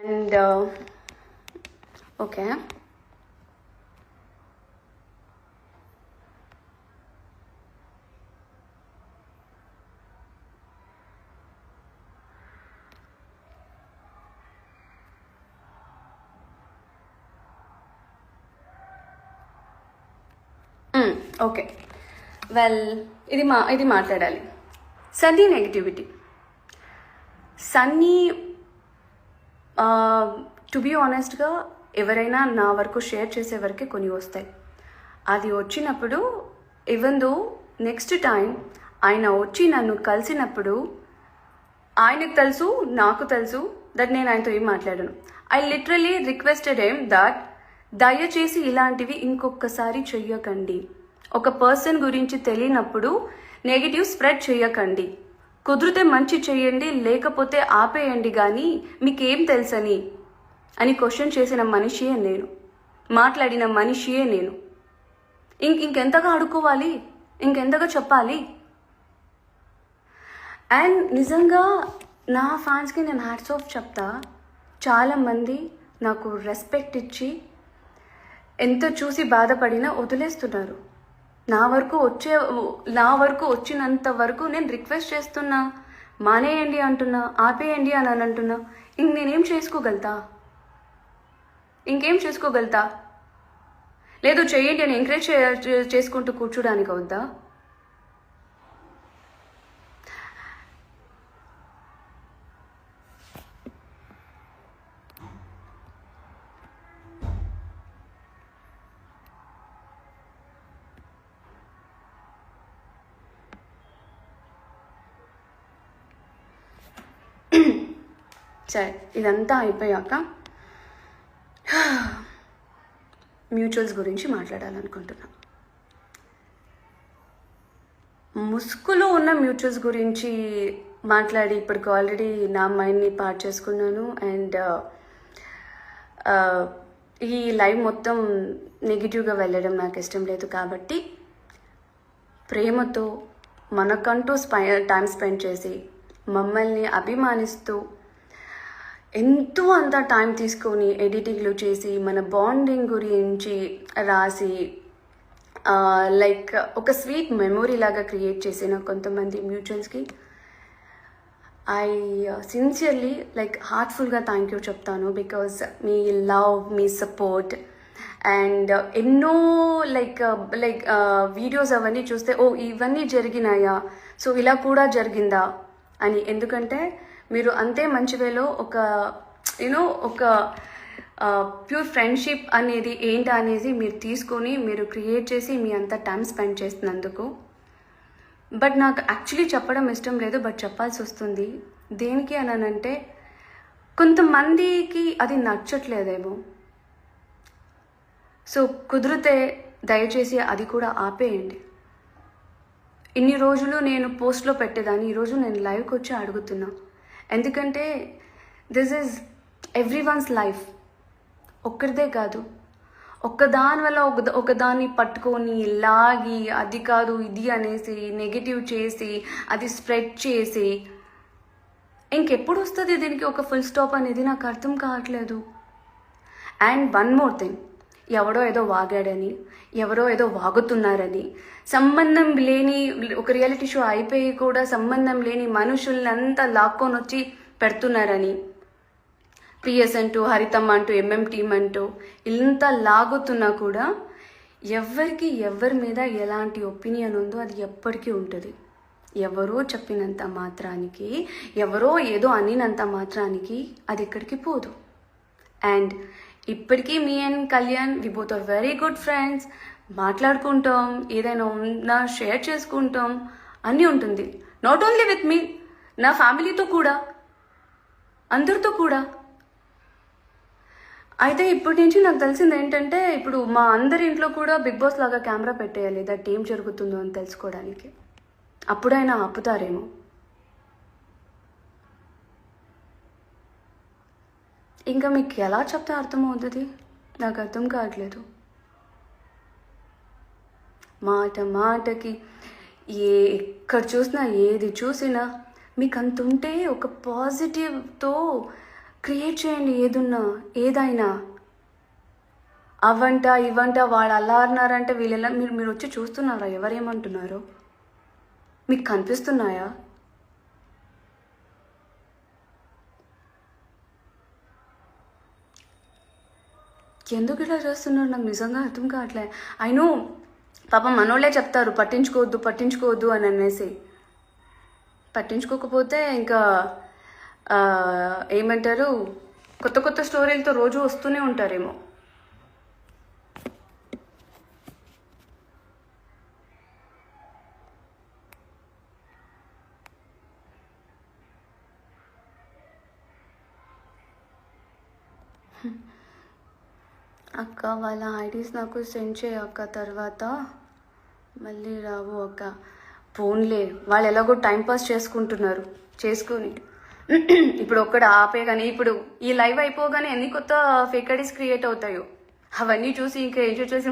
And okay, okay. Well, ఇది మాట్లాడాలి. Sunny negativity. Sunny to be ఆనెస్ట్గా ఎవరైనా నా వరకు షేర్ చేసే వరకే కొన్ని వస్తాయి. అది వచ్చినప్పుడు ఈవెన్ దో నెక్స్ట్ టైం ఆయన వచ్చి నన్ను కలిసినప్పుడు ఆయనకు తెలుసు, నాకు తెలుసు దట్ నేను ఆయనతో ఏం మాట్లాడాను. I literally requested him that దయచేసి ఇలాంటివి ఇంకొకసారి చెయ్యకండి. ఒక పర్సన్ గురించి తెలియనప్పుడు నెగిటివ్ స్ప్రెడ్ చేయకండి. కుదిరితే మంచి చేయండి, లేకపోతే ఆపేయండి, కానీ మీకేం తెలుసని అని క్వశ్చన్ చేసిన మనిషియే నేను, మాట్లాడిన మనిషియే నేను. ఇంకెంతగా అడుక్కోవాలి, ఇంకెంతగా చెప్పాలి? అండ్ నిజంగా నా ఫ్యాన్స్కి నేను హ్యాట్స్ ఆఫ్ చెప్తా. చాలామంది నాకు రెస్పెక్ట్ ఇచ్చి ఎంత చూసి బాధపడినా వదిలేస్తున్నారు. నా వరకు వచ్చినంత వరకు నేను రిక్వెస్ట్ చేస్తున్నా, మానేయండి అంటున్నా, ఆపేయండి అని అంటున్నా. నేనేం చేసుకోగలుగుతా? ఇంకేం చేసుకోగలుగుతా? లేదు చేయండి అని ఎంకరేజ్ చేసుకుంటూ కూర్చోడానికి అవుద్దా? సరే, ఇదంతా అయిపోయాక మ్యూచువల్స్ గురించి మాట్లాడాలనుకుంటున్నా. ముసుగులో ఉన్న మ్యూచువల్స్ గురించి మాట్లాడి ఇప్పటికి ఆల్రెడీ నా మైండ్ని పాడు చేసుకున్నాను. అండ్ ఈ లైవ్ మొత్తం నెగిటివ్గా వెళ్ళడం నాకు ఇష్టం లేదు. కాబట్టి ప్రేమతో మనకంటూ టైం స్పెండ్ చేసి మమ్మల్ని అభిమానిస్తూ ఎంతో అంత టైం తీసుకొని ఎడిటింగ్లు చేసి మన బాండింగ్ గురించి రాసి లైక్ ఒక స్వీట్ మెమొరీ లాగా క్రియేట్ చేసిన కొంతమంది మ్యూచువల్స్కి ఐ సిన్సియర్లీ లైక్ హార్ట్ఫుల్గా థ్యాంక్ యూ చెప్తాను. బికాజ్ మీ లవ్, మీ సపోర్ట్ అండ్ ఎన్నో లైక్ వీడియోస్ అవన్నీ చూస్తే ఓ ఇవన్నీ జరిగినాయా, సో ఇలా కూడా జరిగిందా అని. ఎందుకంటే మీరు అంతే మంచి వేలో ఒక ప్యూర్ ఫ్రెండ్షిప్ అనేది ఏంటి అనేది మీరు తీసుకొని మీరు క్రియేట్ చేసి మీ అంత టైం స్పెండ్ చేస్తున్నందుకు. బట్ నాకు యాక్చువల్లీ చెప్పడం ఇష్టం లేదు, బట్ చెప్పాల్సి వస్తుంది. దేనికి అనంటే కొంతమందికి అది నచ్చట్లేదేమో. సో కుదిరితే దయచేసి అది కూడా ఆపేయండి. ఇన్ని రోజులు నేను పోస్ట్లో పెట్టేదాన్ని, ఈరోజు నేను లైవ్కి వచ్చి అడుగుతున్నా. ఎందుకంటే దిస్ ఈజ్ ఎవ్రీవన్స్ లైఫ్, ఒక్కరిదే కాదు. ఒక్కదాని వల్ల ఒకదాన్ని పట్టుకొని లాగి అది కాదు ఇది అనేసి నెగిటివ్ చేసి అది స్ప్రెడ్ చేసి ఇంకెప్పుడు వస్తుంది దీనికి ఒక ఫుల్ స్టాప్ అనేది నాకు అర్థం కావట్లేదు. అండ్ వన్ మోర్ థింగ్, ఎవడో ఏదో వాగాడని, ఎవరో ఏదో వాగుతున్నారని, సంబంధం లేని ఒక రియాలిటీ షో అయిపోయి కూడా సంబంధం లేని మనుషులంతా లాక్కొని వచ్చి పెడుతున్నారని, పిఎస్ అంటూ, హరితమ్మ అంటూ, ఎంఎం టీమ్ అంటూ ఇంత లాగుతున్నా కూడా ఎవరి మీద ఎలాంటి ఒపీనియన్ ఉందో అది ఎప్పటికీ ఉంటుంది. ఎవరో చెప్పినంత మాత్రానికి, ఎవరో ఏదో అనినంత మాత్రానికి అది ఎక్కడికి పోదు. అండ్ ఇప్పటికీ మీ and Kalyan we both are very good friends. మాట్లాడుకుంటాం, ఏదైనా ఉన్నా షేర్ చేసుకుంటాం, అన్నీ ఉంటుంది. నాట్ ఓన్లీ విత్ మీ, నా ఫ్యామిలీతో కూడా, అందరితో కూడా. అయితే ఇప్పటి నుంచి నాకు తెలిసింది ఏంటంటే, ఇప్పుడు మా అందరి ఇంట్లో కూడా బిగ్ బాస్ లాగా కెమెరా పెట్టేయాలి, దట్ ఏం జరుగుతుందో అని తెలుసుకోవడానికి. అప్పుడైనా ఆపుతారేమో. ఇంకా మీకు ఎలా చెప్తే అర్థమవుతుంది నాకు అర్థం కావట్లేదు. మాటకి ఎక్కడ చూసినా, ఏది చూసినా మీకు అంత ఉంటే ఒక పాజిటివ్తో క్రియేట్ చేయండి ఏదైనా. అవంట ఇవంట వాళ్ళు అలా అన్నారంటే వీళ్ళెలా మీరు వచ్చి చూస్తున్నారా ఎవరేమంటున్నారో మీకు కనిపిస్తున్నాయా? ఎందుకు ఇలా చేస్తున్నారు నాకు నిజంగా అర్థం కావట్లే. అయినో పాపం మనోళ్ళే చెప్తారు పట్టించుకోవద్దు అని అనేసి. పట్టించుకోకపోతే ఇంకా ఏమంటారు, కొత్త స్టోరీలతో రోజు వస్తూనే ఉంటారేమో. అక్క వాళ్ళ ఐడీస్ నాకు సెండ్ చేయ అక్క, తర్వాత మళ్ళీ రావు అక్క. ఫోన్లే, వాళ్ళు ఎలాగో టైంపాస్ చేసుకొని ఇప్పుడు ఒక్కడు ఆపే కానీ ఇప్పుడు ఈ లైవ్ అయిపోగానే ఎన్ని కొత్త ఫేక్ ఐడీస్ క్రియేట్ అవుతాయో అవన్నీ చూసి ఇంకా ఎంజాయ్ చేసి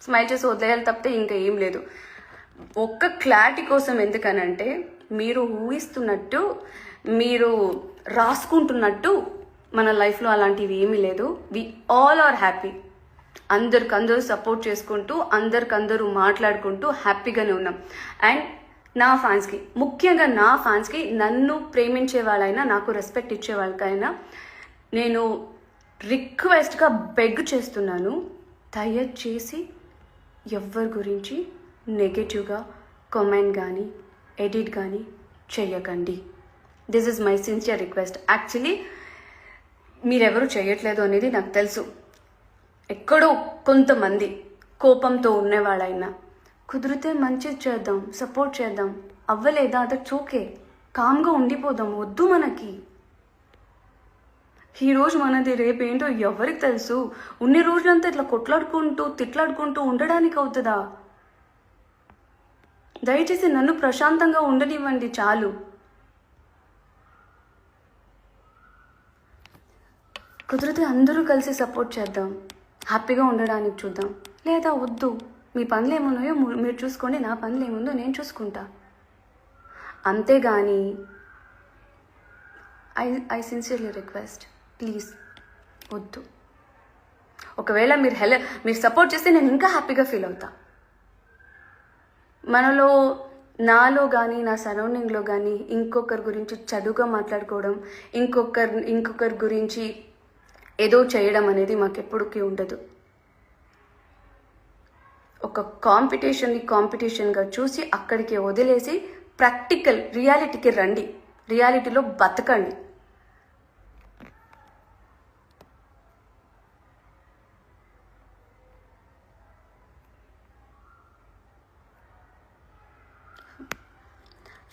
స్మైల్ చేసి వదిలేయాలి తప్పితే ఇంకా ఏం లేదు. ఒక్క క్లారిటీ కోసం, ఎందుకనంటే మీరు ఊహిస్తున్నట్టు మీరు రాసుకుంటున్నట్టు మన లైఫ్లో అలాంటివి ఏమీ లేదు. We all are happy. అందరికందరూ సపోర్ట్ చేసుకుంటూ అందరికందరూ మాట్లాడుకుంటూ హ్యాపీగానే ఉన్నాం. అండ్ నా ఫ్యాన్స్కి, ముఖ్యంగా నా ఫ్యాన్స్కి, నన్ను ప్రేమించే వాళ్ళైనా నాకు రెస్పెక్ట్ ఇచ్చే వాళ్ళకైనా నేను రిక్వెస్ట్గా బెగ్ చేస్తున్నాను, దయచేసి ఎవరి గురించి నెగటివ్గా కామెంట్ కానీ ఎడిట్ కానీ చెయ్యకండి. This is my sincere request. Actually మీరెవరు చేయట్లేదు అనేది నాకు తెలుసు. ఎక్కడో కొంతమంది కోపంతో ఉన్నవాళ్ళైనా కుదిరితే మంచిది చేద్దాం, సపోర్ట్ చేద్దాం. అవ్వలేదా దట్స్ ఓకే, కామ్గా ఉండిపోదాం. వద్దు మనకి. ఈరోజు మనది రేపేంటో ఎవరికి తెలుసు. ఉన్ని రోజులంతా ఇట్లా కొట్లాడుకుంటూ తిట్లాడుకుంటూ ఉండడానికి అవుతుందా? దయచేసి నన్ను ప్రశాంతంగా ఉండనివ్వండి చాలు. కుదిరితే అందరూ కలిసి సపోర్ట్ చేద్దాం, హ్యాపీగా ఉండడానికి చూద్దాం. లేదా వద్దు, మీ పనులు ఏమున్నాయో మీరు చూసుకోండి, నా పనులు ఏముందో నేను చూసుకుంటా. అంతేగాని ఐ సిన్సియర్లీ రిక్వెస్ట్, ప్లీజ్ వద్దు. ఒకవేళ మీరు సపోర్ట్ చేస్తే నేను ఇంకా హ్యాపీగా ఫీల్ అవుతా. నాలో కానీ నా సరౌండింగ్లో కానీ ఇంకొకరి గురించి చెడుగా మాట్లాడుకోవడం, ఇంకొకరి గురించి ఏదో చేయడం అనేది మాకెప్పటికీ ఉండదు. ఒక కాంపిటీషన్గా చూసి అక్కడికి వదిలేసి ప్రాక్టికల్ రియాలిటీకి రండి, రియాలిటీలో బతకండి.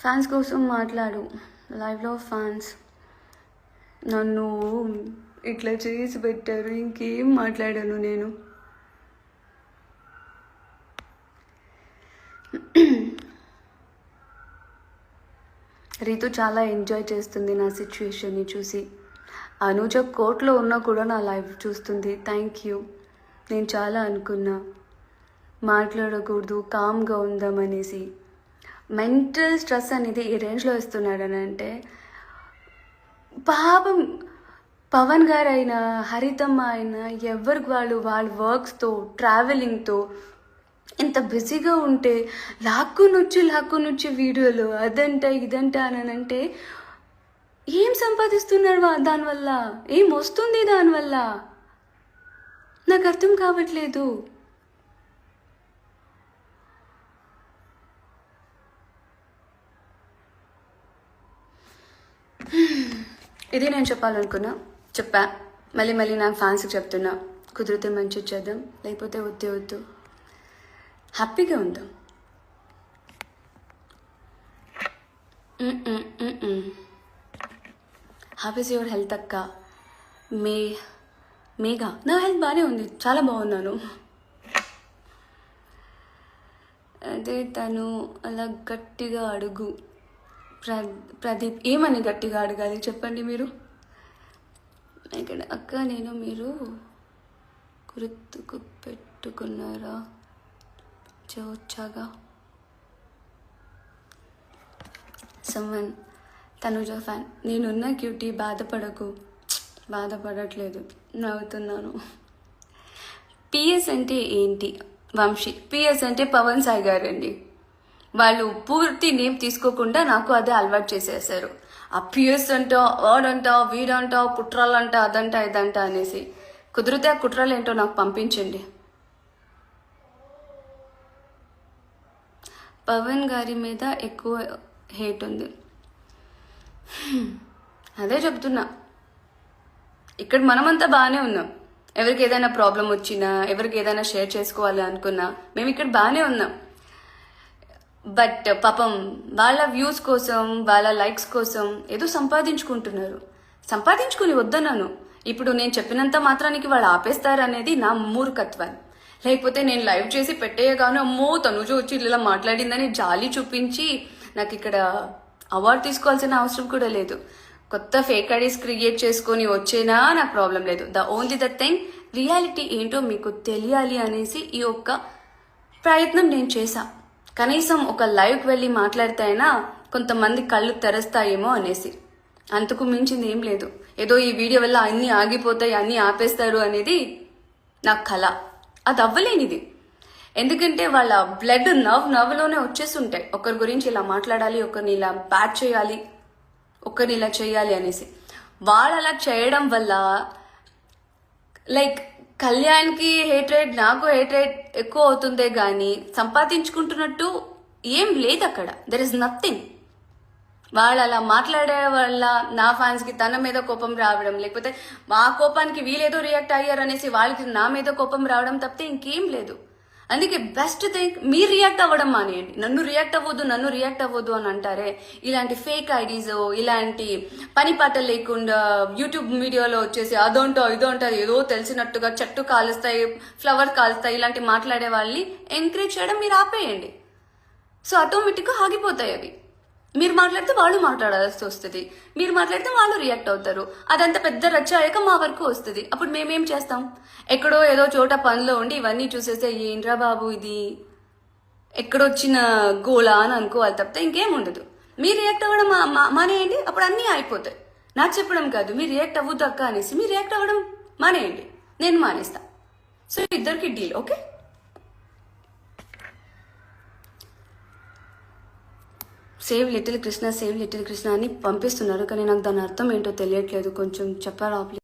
ఫ్యాన్స్ కోసం మాట్లాడు. లైవ్లో ఫ్యాన్స్ నన్ను ఇట్లా చేసి పెట్టారు, ఇంకేం మాట్లాడాను నేను. రీతు చాలా ఎంజాయ్ చేస్తుంది నా సిచ్యువేషన్ని చూసి. అనుజ కోర్టులో ఉన్నా కూడా నా లైవ్ చూస్తుంది. Thank you. నేను చాలా అనుకున్నా మాట్లాడకూడదు, కామ్గా ఉందామనేసి. మెంటల్ స్ట్రెస్ అనేది ఈ రేంజ్లో ఇస్తున్నాడని అంటే పాపం పవన్ గారు అయినా హరితమ్మ అయినా ఎవరికి వాళ్ళ వర్క్స్తో ట్రావెలింగ్తో ఇంత బిజీగా ఉంటే లాక్కునొచ్చి వీడియోలు అదంట ఇదంట అని అంటే ఏం సంపాదిస్తున్నారు దానివల్ల? ఏం వస్తుంది దానివల్ల? నాకు అర్థం కావట్లేదు. ఇది నేను చెప్పా. మళ్ళీ నా ఫ్యాన్స్కి చెప్తున్నా, కుదిరితే మంచి చేద్దాం, లేకపోతే వద్దు. హ్యాపీగా ఉందాం. హౌ ఇస్ యువర్ హెల్త్ అక్క? మేఘా, నా హెల్త్ బాగానే ఉంది, చాలా బాగున్నాను. అదే తను అలా గట్టిగా అడుగు. ప్రదీప్, ఏమని గట్టిగా అడగాలి చెప్పండి మీరు? ఇక్కడ అక్క నేను మీరు గుర్తుకు పెట్టుకున్నారా వచ్చాగా? సమ్మన్ తనుజ ఫ్యాన్. నేనున్న క్యూటీ, బాధపడకు. బాధపడట్లేదు, నవ్వుతున్నాను. పిఎస్ అంటే ఏంటి? వంశీ, పిఎస్ అంటే పవన్ సాయి గారు అండి. వాళ్ళు పూర్తి నేమ్ తీసుకోకుండా నాకు అదే అలవాటు చేసేసారు. ఆ పిఎస్ అంట, వాడంట, వీడంట, కుట్రాలంట, అదంట ఇదంట అనేసి. కుదిరితే ఆ కుట్రాలు ఏంటో నాకు పంపించండి. పవన్ గారి మీద ఎక్కువ హేట్ ఉంది. అదే చెప్తున్నా, ఇక్కడ మనమంతా బాగానే ఉన్నాం. ఎవరికి ఏదైనా ప్రాబ్లం వచ్చినా, ఎవరికి ఏదైనా షేర్ చేసుకోవాలి అనుకున్నా మేము ఇక్కడ బాగానే ఉన్నాం. బట్ పాపం వాళ్ళ వ్యూస్ కోసం, వాళ్ళ లైక్స్ కోసం ఏదో సంపాదించుకుంటున్నారు. సంపాదించుకుని వద్దన్నాను. ఇప్పుడు నేను చెప్పినంత మాత్రానికి వాళ్ళు ఆపేస్తారు అనేది నా మూర్ఖత్వం. లేకపోతే నేను లైవ్ చేసి పెట్టేయగానే అమ్మో తనుజ వచ్చి ఇలా మాట్లాడిందని జాలి చూపించి నాకు ఇక్కడ అవార్డు తీసుకోవాల్సిన అవసరం కూడా లేదు. కొత్త ఫేక్ ఐడీస్ క్రియేట్ చేసుకొని వచ్చేనా నాకు ప్రాబ్లం లేదు. ఓన్లీ ద థింగ్, రియాలిటీ ఏంటో మీకు తెలియాలి అనేసి ఈ ఒక్క ప్రయత్నం నేను చేశా. కనీసం ఒక లైవ్కి వెళ్ళి మాట్లాడితే అయినా కొంతమంది కళ్ళు తెరుస్తాయేమో అనేసి. అంతకు మించింది ఏం లేదు. ఏదో ఈ వీడియో వల్ల అన్నీ ఆగిపోతాయి, అన్నీ ఆపేస్తారు అనేది నా కళ. అది అవ్వలేనిది. ఎందుకంటే వాళ్ళ బ్లడ్ నవ్వులోనే వచ్చేస్తుంటాయి. ఒకరి గురించి ఇలా మాట్లాడాలి, ఒకరిని ఇలా బ్యాట్ చేయాలి, ఒకరిని ఇలా చేయాలి అనేసి. వాళ్ళు అలా చేయడం వల్ల లైక్ కళ్యాణ్కి హేట్రేట్, నాకు హేట్రేట్ ఎక్కువ అవుతుందే కానీ సంపాదించుకుంటున్నట్టు ఏం లేదు అక్కడ. There is nothing. వాళ్ళు అలా మాట్లాడే వల్ల నా ఫ్యాన్స్కి తన మీద కోపం రావడం, లేకపోతే మా కోపానికి వీళ్ళేదో రియాక్ట్ అయ్యారు అనేసి వాళ్ళకి నా మీద కోపం రావడం తప్పితే ఇంకేం లేదు. అందుకే బెస్ట్ థింగ్, మీరు రియాక్ట్ అవ్వడం మానేయండి. నన్ను రియాక్ట్ అవ్వద్దు అని అంటారే, ఇలాంటి ఫేక్ ఐడీస్, ఇలాంటి పని పాట లేకుండా యూట్యూబ్ వీడియోలో వచ్చేసి అదోంటో ఇదోంటో ఏదో తెలిసినట్టుగా చెట్టు కాలుస్తాయి, ఫ్లవర్ కాలుస్తాయి, ఇలాంటి మాట్లాడే వాళ్ళని ఎంకరేజ్ చేయడం మీరు ఆపేయండి. సో ఆటోమేటిక్గా ఆగిపోతాయి అవి. మీరు మాట్లాడితే వాళ్ళు మాట్లాడాల్సి వస్తుంది, మీరు మాట్లాడితే వాళ్ళు రియాక్ట్ అవుతారు. అదంతా పెద్ద రచ్చ అయ్యాక మా వరకు వస్తుంది. అప్పుడు మేమేం చేస్తాం? ఎక్కడో ఏదో చోట పనిలో ఉండి ఇవన్నీ చూసేస్తే ఏంట్రా బాబు ఇది ఎక్కడొచ్చిన గోళ అని అనుకోవాలి తప్పితే ఇంకేం ఉండదు. మీరు రియాక్ట్ అవ్వడం మానేయండి, అప్పుడు అన్నీ అయిపోతాయి. నాకు చెప్పడం కాదు, మీరు రియాక్ట్ అవ్వద్దు అక్క అనేసి మీరు రియాక్ట్ అవ్వడం మానేయండి, నేను మానేస్తా. సో ఇద్దరికి deal. Okay, save little Krishna అని పంపిస్తున్నారు, కానీ నాకు దాని అర్థం ఏంటో తెలియట్లేదు. కొంచెం చెప్పారా ప్లీజ్?